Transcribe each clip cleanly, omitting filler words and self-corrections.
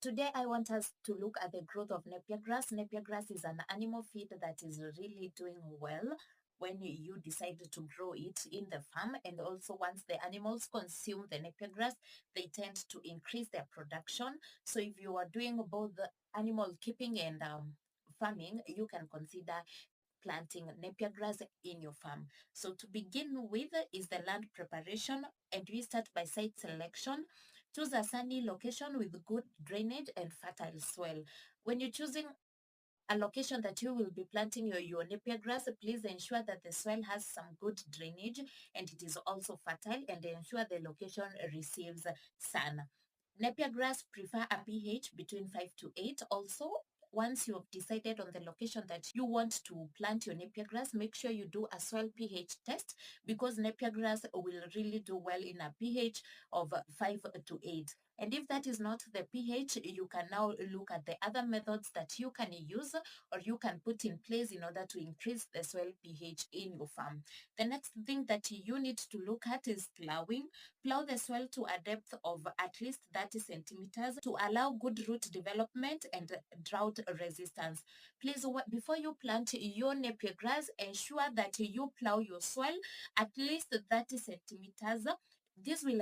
Today, I want us to look at the growth of Napier grass. Napier grass is an animal feed that is really doing well when you decide to grow it in the farm. And also, once the animals consume the Napier grass, they tend to increase their production. So if you are doing both the animal keeping and farming, you can consider planting Napier grass in your farm. So to begin with is the land preparation, and we start by site selection. Choose a sunny location with good drainage and fertile soil. When you're choosing a location that you will be planting your Napier grass, please ensure that the soil has some good drainage and it is also fertile, and ensure the location receives sun. Napier grass prefer a pH between 5 to 8. Also, once you have decided on the location that you want to plant your Napier grass, make sure you do a soil pH test, because Napier grass will really do well in a pH of 5 to 8. And if that is not the pH, you can now look at the other methods that you can use or you can put in place in order to increase the soil pH in your farm. The next thing that you need to look at is plowing. Plow the soil to a depth of at least 30 centimeters to allow good root development and drought resistance. Please, before you plant your Napier grass, ensure that you plow your soil at least 30 centimeters. This will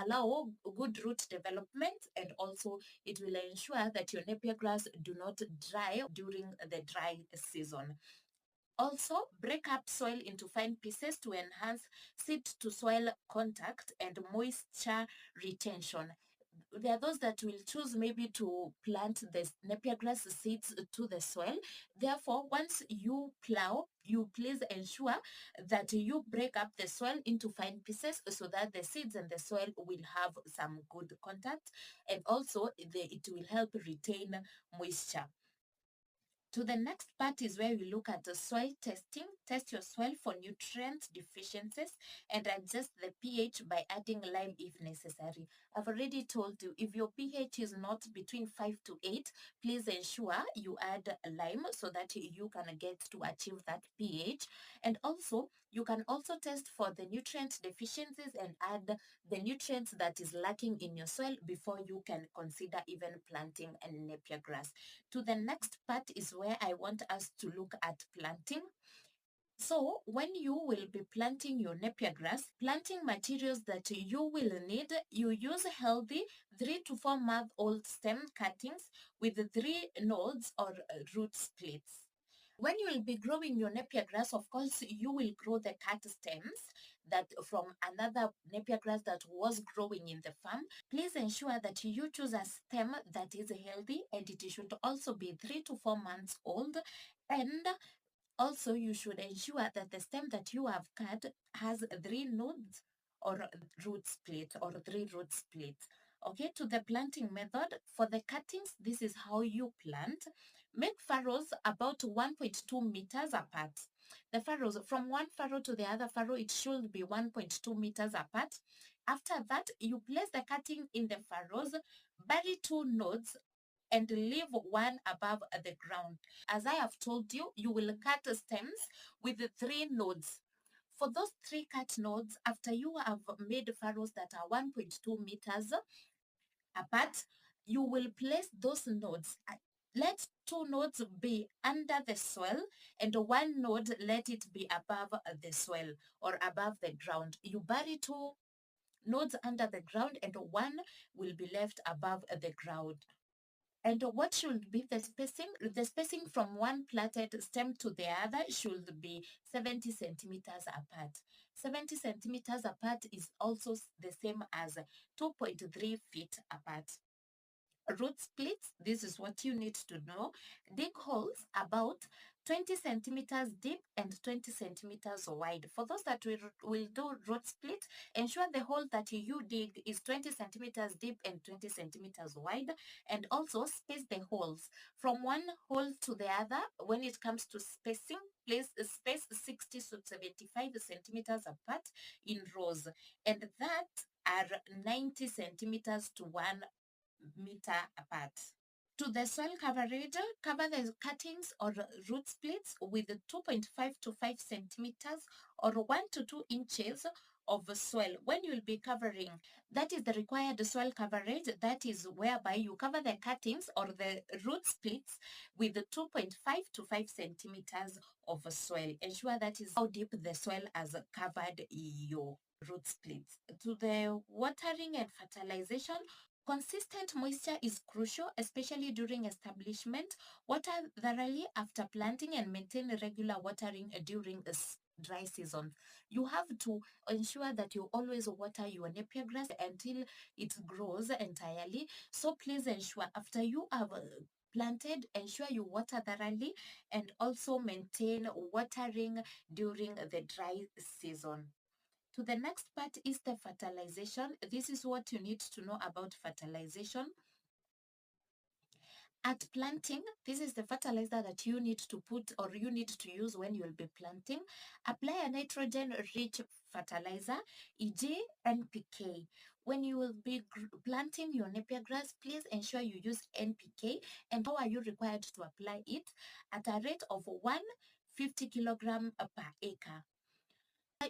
allow good root development, and also it will ensure that your Napier grass do not dry during the dry season. Also, break up soil into fine pieces to enhance seed to soil contact and moisture retention. There are those that will choose maybe to plant the Napier grass seeds to the soil. Therefore, once you plow, you please ensure that you break up the soil into fine pieces so that the seeds and the soil will have some good contact, and also it will help retain moisture. To the next part is where we look at the soil testing. Test your soil for nutrient deficiencies and adjust the pH by adding lime if necessary. I've already told you, if your pH is not between 5 to 8, please ensure you add lime so that you can get to achieve that pH. And also, you can also test for the nutrient deficiencies and add the nutrients that is lacking in your soil before you can consider even planting a Napier grass. To the next part is where I want us to look at planting. So when you will be planting your Napier grass, planting materials that you will need, you use healthy 3 to 4 month old stem cuttings with 3 nodes or root splits. When you will be growing your Napier grass, of course, you will grow the cut stems that from another Napier grass that was growing in the farm. Please ensure that you choose a stem that is healthy, and it should also be 3 to 4 months old. And also, you should ensure that the stem that you have cut has 3 nodes or root split or 3 root splits. Okay, to the planting method. For the cuttings, this is how you plant. Make furrows about 1.2 meters apart. The furrows, from one furrow to the other furrow, it should be 1.2 meters apart. After that, you place the cutting in the furrows, bury 2 nodes, and leave one above the ground. As I have told you, you will cut stems with 3 nodes. For those 3 cut nodes, after you have made furrows that are 1.2 meters apart, you will place those nodes. Let 2 nodes be under the soil and 1 node, let it be above the soil or above the ground. You bury 2 nodes under the ground and 1 will be left above the ground. And what should be the spacing? The spacing from one plaited stem to the other should be 70 centimeters apart. 70 centimeters apart is also the same as 2.3 feet apart. Root splits, this is what you need to know. Dig holes about 20 centimeters deep and 20 centimeters wide. For those that will do root split, ensure the hole that you dig is 20 centimeters deep and 20 centimeters wide, and also space the holes from one hole to the other. When it comes to spacing, place space 60 to 75 centimeters apart in rows, and that are 90 centimeters to 1 meter apart. To the soil coverage, cover the cuttings or root splits with 2.5 to 5 centimeters or 1 to 2 inches of soil when you'll be covering. That is the required soil coverage. That is whereby you cover the cuttings or the root splits with 2.5 to 5 centimeters of soil. Ensure that is how deep the soil has covered your root splits. To the watering and fertilization, consistent moisture is crucial, especially during establishment. Water thoroughly after planting and maintain regular watering during the dry season. You have to ensure that you always water your Napier grass until it grows entirely. So please ensure after you have planted, ensure you water thoroughly and also maintain watering during the dry season. To the next part is the fertilization. This is what you need to know about fertilization. At planting, this is the fertilizer that you need to put or you need to use when you'll be planting. Apply a nitrogen-rich fertilizer, e.g. NPK. When you will be planting your Napier grass, please ensure you use NPK. And how are you required to apply it? At a rate of 150 kilogram per acre.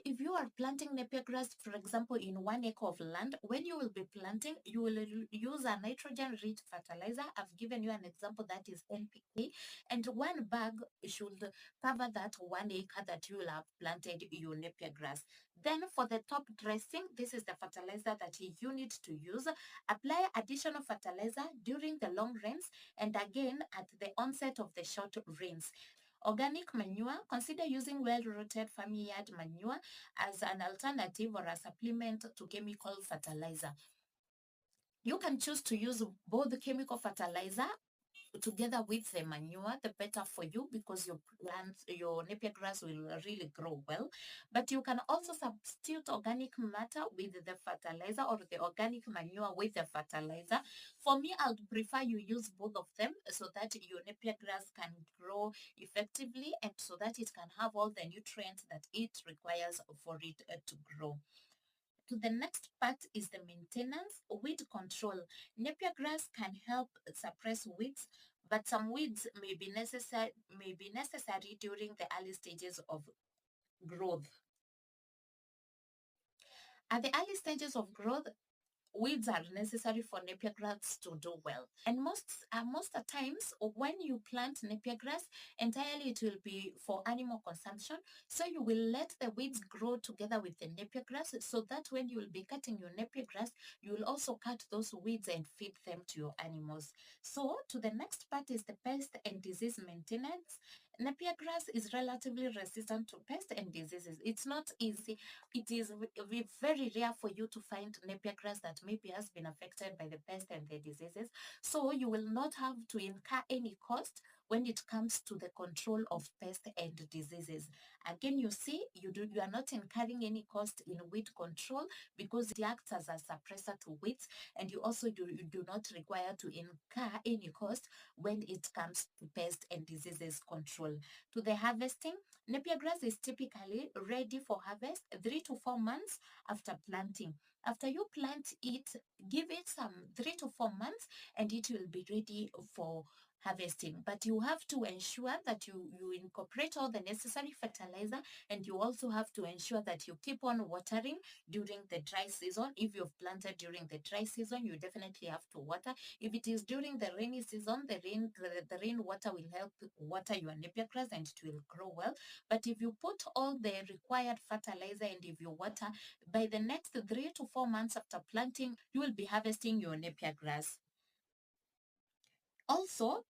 If you are planting Napier grass, for example, in 1 acre of land, when you will be planting, you will use a nitrogen-rich fertilizer. I've given you an example that is NPK, and one bag should cover that 1 acre that you will have planted your Napier grass. Then for the top dressing, this is the fertilizer that you need to use. Apply additional fertilizer during the long rains and again at the onset of the short rains. Organic manure, consider using well-rotted farmyard manure as an alternative or a supplement to chemical fertilizer. You can choose to use both the chemical fertilizer together with the manure, the better for you because your plants, your Napier grass will really grow well. But you can also substitute organic matter with the fertilizer or the organic manure with the fertilizer. For me, I would prefer you use both of them so that your Napier grass can grow effectively and so that it can have all the nutrients that it requires for it to grow. To the next part is the maintenance, weed control. Napier grass can help suppress weeds, but some weeds may be necessary during the early stages of growth. At the early stages of growth, weeds are necessary for Napier grass to do well. And most times when you plant Napier grass, entirely it will be for animal consumption. So you will let the weeds grow together with the Napier grass so that when you will be cutting your Napier grass, you will also cut those weeds and feed them to your animals. So to the next part is the pest and disease maintenance. Napier grass is relatively resistant to pests and diseases. It's not easy. It is very rare for you to find Napier grass that maybe has been affected by the pest and the diseases. So you will not have to incur any cost when it comes to the control of pests and diseases. Again, you see, you are not incurring any cost in weed control because it acts as a suppressor to weeds, and you also you do not require to incur any cost when it comes to pest and diseases control. To the harvesting, Napier grass is typically ready for harvest 3 to 4 months after planting. After you plant it, give it some 3 to 4 months and it will be ready for harvesting. But you have to ensure that you incorporate all the necessary fertilizer, and you also have to ensure that you keep on watering during the dry season. If you've planted during the dry season, you definitely have to water. If it is during the rainy season, the rainwater will help water your Napier grass and it will grow well. But if you put all the required fertilizer and if you water, by the next 3 to 4 months after planting, you will be harvesting your Napier grass. Also,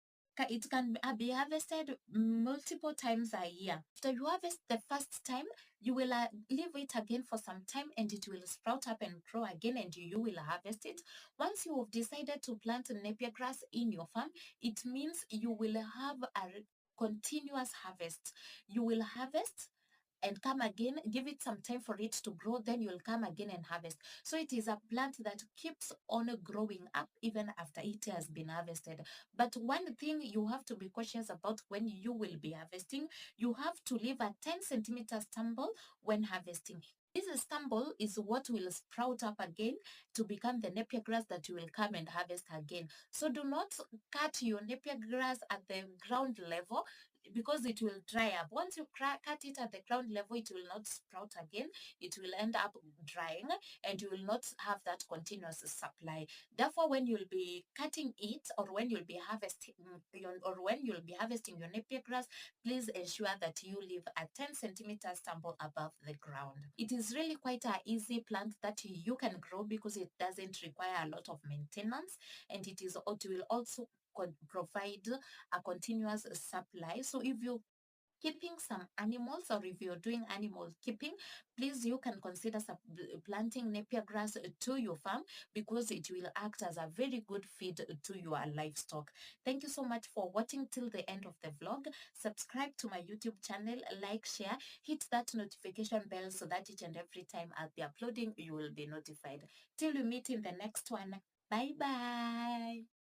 it can be harvested multiple times a year. After you harvest the first time, you will leave it again for some time and it will sprout up and grow again and you will harvest it. Once you have decided to plant Napier grass in your farm, it means you will have a continuous harvest. You will harvest and come again, give it some time for it to grow, then you'll come again and harvest. So it is a plant that keeps on growing up even after it has been harvested. But one thing you have to be cautious about when you will be harvesting, you have to leave a 10 centimeter stumble when harvesting. This stumble is what will sprout up again to become the Napier grass that you will come and harvest again. So do not cut your Napier grass at the ground level. because it will dry up. Once you cut it at the ground level, it will not sprout again. It will end up drying, and you will not have that continuous supply. Therefore, when you'll be cutting it, or when you'll be harvesting your Napier grass, please ensure that you leave a 10 centimeter stumble above the ground. It is really quite an easy plant that you can grow because it doesn't require a lot of maintenance, and it will also provide a continuous supply. So if you keeping some animals, or if you're doing animal keeping, please you can consider planting Napier grass to your farm, because it will act as a very good feed to your livestock. Thank you so much for watching till the end of the vlog. Subscribe to my YouTube channel, like, share, hit that notification bell so that each and every time I'll be uploading, you will be notified. Till we meet in the next one, bye bye.